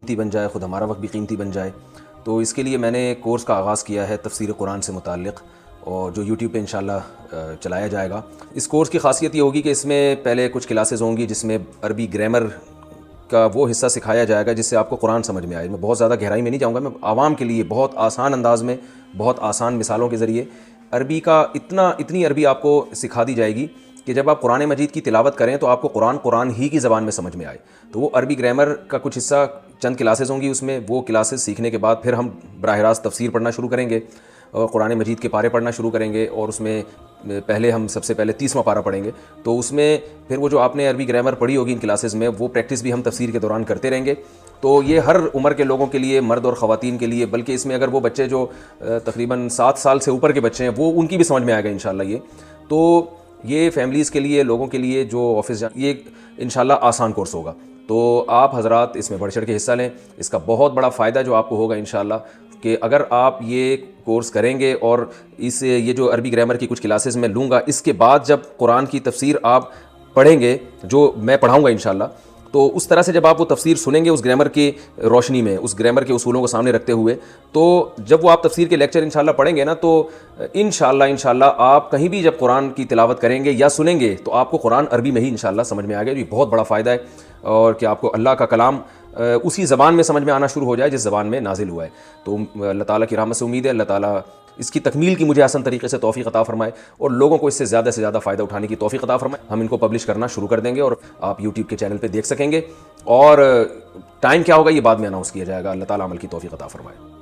قیمتی بن جائے، خود ہمارا وقت بھی قیمتی بن جائے. تو اس کے لیے میں نے ایک کورس کا آغاز کیا ہے تفسیر قرآن سے متعلق، اور جو یوٹیوب پہ انشاءاللہ چلایا جائے گا. اس کورس کی خاصیت یہ ہوگی کہ اس میں پہلے کچھ کلاسز ہوں گی جس میں عربی گرامر کا وہ حصہ سکھایا جائے گا جس سے آپ کو قرآن سمجھ میں آئے. میں بہت زیادہ گہرائی میں نہیں جاؤں گا، میں عوام کے لیے بہت آسان انداز میں، بہت آسان مثالوں کے ذریعے عربی کا اتنی عربی آپ کو سکھا دی جائے گی کہ جب آپ قرآن مجید کی تلاوت کریں تو آپ کو قرآن ہی کی زبان میں سمجھ میں آئے. تو وہ عربی گرامر کا کچھ حصہ، چند کلاسز ہوں گی اس میں. وہ کلاسز سیکھنے کے بعد پھر ہم براہ راست تفسیر پڑھنا شروع کریں گے اور قرآن مجید کے پارے پڑھنا شروع کریں گے. اور اس میں ہم سب سے پہلے 30واں پارہ پڑھیں گے. تو اس میں پھر وہ جو آپ نے عربی گرامر پڑھی ہوگی ان کلاسز میں، وہ پریکٹس بھی ہم تفسیر کے دوران کرتے رہیں گے. تو یہ ہر عمر کے لوگوں کے لیے، مرد اور خواتین کے لیے، بلکہ اس میں اگر وہ بچے جو تقریباً 7 سال سے اوپر کے بچے ہیں وہ ان کی بھی سمجھ میں آئے گا انشاءاللہ. تو یہ فیملیز کے لیے، لوگوں کے لیے جو آفس یہ انشاءاللہ آسان کورس ہوگا. تو آپ حضرات اس میں بڑھ چڑھ کے حصہ لیں. اس کا بہت بڑا فائدہ جو آپ کو ہوگا انشاءاللہ کہ اگر آپ یہ کورس کریں گے اور یہ جو عربی گرامر کی کچھ کلاسز میں لوں گا، اس کے بعد جب قرآن کی تفسیر آپ پڑھیں گے جو میں پڑھاؤں گا انشاءاللہ، تو اس طرح سے جب آپ وہ تفسیر سنیں گے اس گرامر کی روشنی میں، اس گرامر کے اصولوں کو سامنے رکھتے ہوئے، تو جب وہ آپ تفسیر کے لیکچر انشاءاللہ پڑھیں گے نا، تو انشاءاللہ آپ کہیں بھی جب قرآن کی تلاوت کریں گے یا سنیں گے تو آپ کو قرآن عربی میں ہی انشاءاللہ سمجھ میں آ گیا. یہ بہت بڑا فائدہ ہے، اور کہ آپ کو اللہ کا کلام اسی زبان میں سمجھ میں آنا شروع ہو جائے جس زبان میں نازل ہوا ہے. تو اللہ تعالیٰ کی رحمت سے امید ہے اللہ تعالیٰ اس کی تکمیل کی مجھے آسان طریقے سے توفیق عطا فرمائے اور لوگوں کو اس سے زیادہ فائدہ اٹھانے کی توفیق عطا فرمائے. ہم ان کو پبلش کرنا شروع کر دیں گے اور آپ یوٹیوب کے چینل پہ دیکھ سکیں گے. اور ٹائم کیا ہوگا یہ بعد میں اناؤنس کیا جائے گا. اللہ تعالیٰ عمل کی توفیق عطا فرمائے.